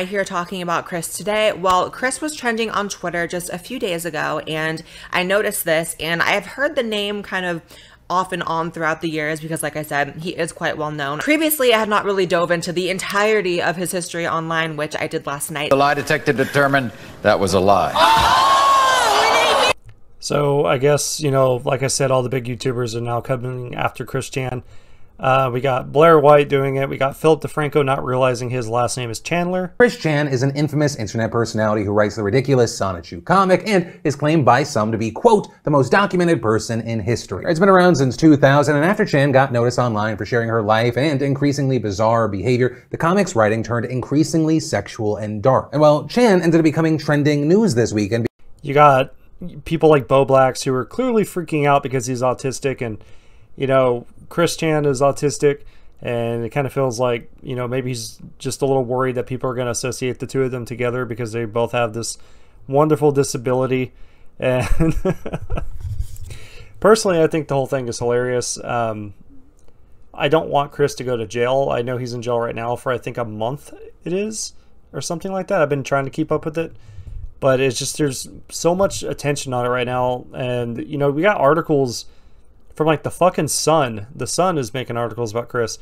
Here talking about Chris today. Well, Chris was trending on Twitter just a few days ago, and I noticed this, and I have heard the name kind of off and on throughout the years because, like I said, he is quite well known. Previously, I had not really dove into the entirety of his history online, which I did last night. The lie detector determined that was a lie. So I guess, you know, like I said, all the big YouTubers are now coming after Chris Chan. We got Blair White doing it. We got Philip DeFranco not realizing his last name is Chandler. Chris Chan is an infamous internet personality who writes the ridiculous Sonichu comic and is claimed by some to be, quote, the most documented person in history. It's been around since 2000, and after Chan got noticed online for sharing her life and increasingly bizarre behavior, the comic's writing turned increasingly sexual and dark. And well, Chan ended up becoming trending news this weekend. You got people like Bo Blacks who are clearly freaking out because he's autistic, and, you know, Chris Chan is autistic, and it kind of feels like, you know, maybe he's just a little worried that people are going to associate the two of them together because they both have this wonderful disability. And personally, I think the whole thing is hilarious. I don't want Chris to go to jail. I know he's in jail right now for, I think, a month it is, or something like that. I've been trying to keep up with it, but it's just, there's so much attention on it right now. And, you know, we got articles from like the fucking Sun. The Sun is making articles about Chris,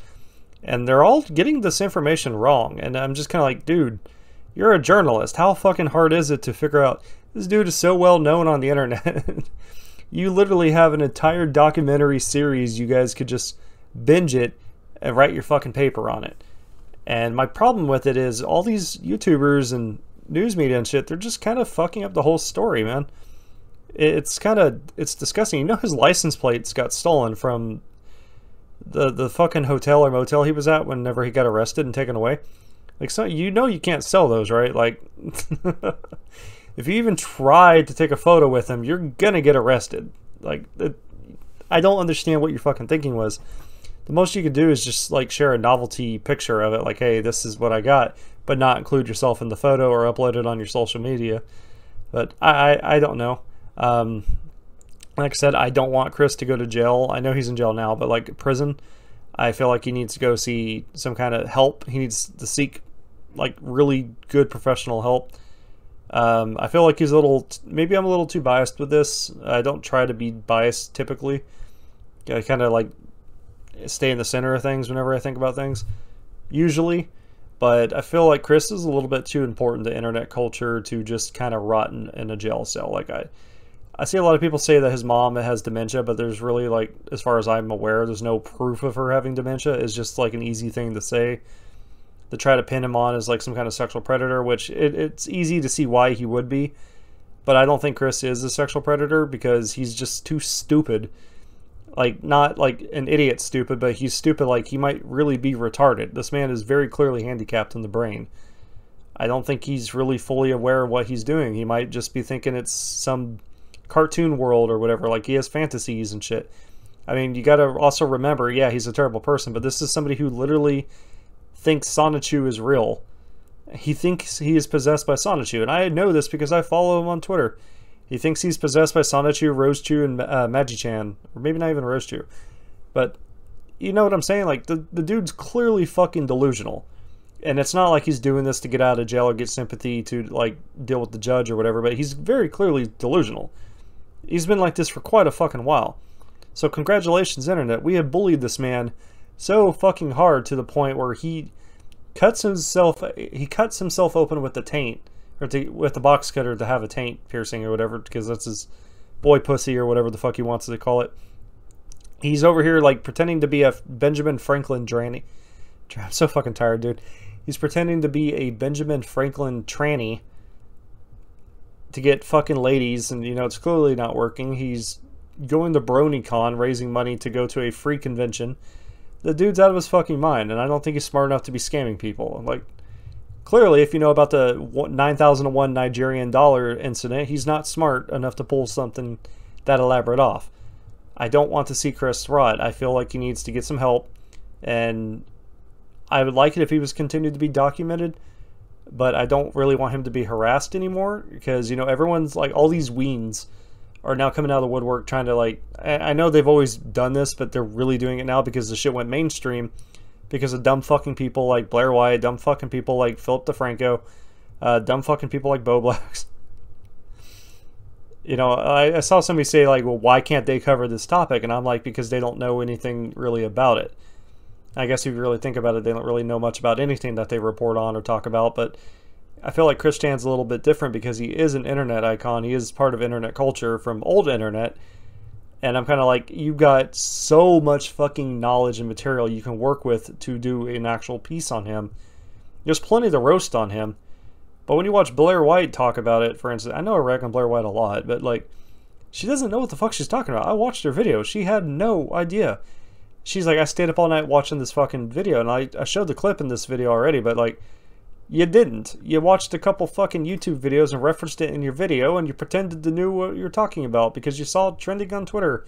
and they're all getting this information wrong. And I'm just kind of like, dude, you're a journalist. How fucking hard is it to figure out this dude is so well known on the internet? You literally have an entire documentary series. You guys could just binge it and write your fucking paper on it. And my problem with it is all these YouTubers and news media and shit, they're just kind of fucking up the whole story, man. It's disgusting. You know, his license plates got stolen from the fucking hotel or motel he was at whenever he got arrested and taken away. Like, so, you know, you can't sell those, right? Like, if you even tried to take a photo with him, you're gonna get arrested. Like, I don't understand what your fucking thinking was. The most you could do is just like share a novelty picture of it, like, hey, this is what I got, but not include yourself in the photo or upload it on your social media. But I don't know. Like I said, I don't want Chris to go to jail. I know he's in jail now, but like prison, I feel like he needs to go see some kind of help. He needs to seek like really good professional help. I feel like he's a little, maybe I'm a little too biased with this. I don't try to be biased typically. I kind of like stay in the center of things whenever I think about things, usually. But I feel like Chris is a little bit too important to internet culture to just kind of rot in a jail cell. Like I see a lot of people say that his mom has dementia, but there's really, like, as far as I'm aware, there's no proof of her having dementia. It's just like an easy thing to say, to try to pin him on as like some kind of sexual predator, which it's easy to see why he would be. But I don't think Chris is a sexual predator because he's just too stupid. Like, not like an idiot stupid, but he's stupid like he might really be retarded. This man is very clearly handicapped in the brain. I don't think he's really fully aware of what he's doing. He might just be thinking it's some cartoon world or whatever. Like, he has fantasies and shit. I mean, you gotta also remember, yeah, he's a terrible person, but this is somebody who literally thinks Sonichu is real. He thinks he is possessed by Sonichu, and I know this because I follow him on Twitter. He thinks he's possessed by Sonichu, Rosechu, and Magi-chan. Or maybe not even Rosechu. But, you know what I'm saying? Like, the dude's clearly fucking delusional. And it's not like he's doing this to get out of jail or get sympathy to, like, deal with the judge or whatever. But he's very clearly delusional. He's been like this for quite a fucking while. So congratulations, Internet. We have bullied this man so fucking hard to the point where he cuts himself open with the taint. Or with the box cutter to have a taint piercing or whatever, because that's his boy pussy or whatever the fuck he wants to call it. He's over here like pretending to be a Benjamin Franklin tranny. I'm so fucking tired, dude. He's pretending to be a Benjamin Franklin tranny to get fucking ladies, and you know it's clearly not working. He's going to BronyCon, raising money to go to a free convention. The dude's out of his fucking mind, and I don't think he's smart enough to be scamming people. Like, clearly, if you know about the 9,001 Nigerian dollar incident, he's not smart enough to pull something that elaborate off. I don't want to see Chris rot. I feel like he needs to get some help, and I would like it if he was continued to be documented, but I don't really want him to be harassed anymore because, you know, everyone's like, all these weens are now coming out of the woodwork trying to, like, I know they've always done this, but they're really doing it now because the shit went mainstream. because of dumb fucking people like Blair White, dumb fucking people like Philip DeFranco, dumb fucking people like Bo Blacks. You know, I saw somebody say, like, well, why can't they cover this topic? And I'm like, because they don't know anything really about it. I guess if you really think about it, they don't really know much about anything that they report on or talk about. But I feel like Chris Chan's a little bit different because he is an internet icon. He is part of internet culture from old internet. And I'm kind of like, you got so much fucking knowledge and material you can work with to do an actual piece on him. There's plenty to roast on him. But when you watch Blair White talk about it, for instance, I know I rag on Blair White a lot, but like, she doesn't know what the fuck she's talking about. I watched her video. She had no idea. She's like, I stayed up all night watching this fucking video, and I showed the clip in this video already, but like, you didn't. You watched a couple fucking YouTube videos and referenced it in your video, and you pretended to know what you're talking about because you saw it trending on Twitter.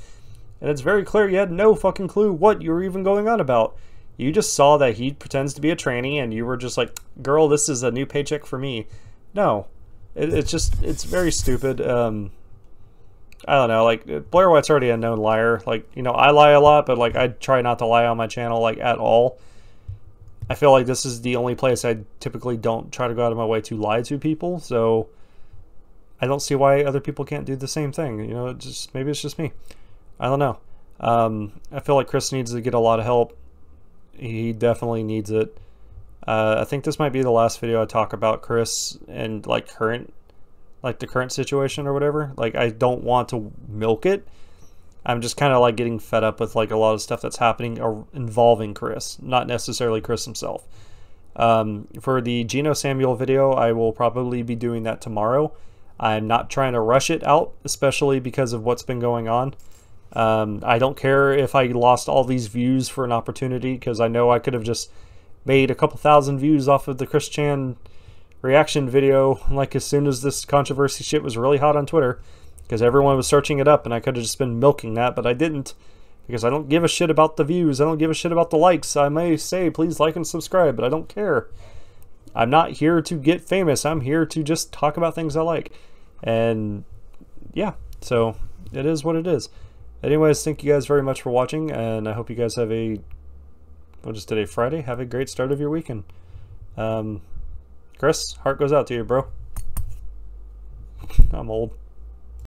And it's very clear you had no fucking clue what you were even going on about. You just saw that he pretends to be a tranny, and you were just like, girl, this is a new paycheck for me. No. It's very stupid. I don't know, like, Blair White's already a known liar. Like, you know, I lie a lot, but like, I try not to lie on my channel, like, at all. I feel like this is the only place I typically don't try to go out of my way to lie to people, so I don't see why other people can't do the same thing. You know, maybe it's just me. I don't know. I feel like Chris needs to get a lot of help. He definitely needs it. I think this might be the last video I talk about Chris and like the current situation or whatever. Like, I don't want to milk it. I'm just kind of like getting fed up with like a lot of stuff that's happening involving Chris, not necessarily Chris himself. For the Geno Samuel video, I will probably be doing that tomorrow. I'm not trying to rush it out, especially because of what's been going on. I don't care if I lost all these views for an opportunity, because I know I could have just made a couple thousand views off of the Chris Chan reaction video, like as soon as this controversy shit was really hot on Twitter, because everyone was searching it up, and I could have just been milking that, but I didn't, because I don't give a shit about the views. I don't give a shit about the likes. I may say, please like and subscribe, but I don't care. I'm not here to get famous. I'm here to just talk about things I like. And yeah, so it is what it is. Anyways, thank you guys very much for watching, and I hope you guys have what is today, Friday? Have a great start of your weekend. Chris, heart goes out to you, bro. I'm old.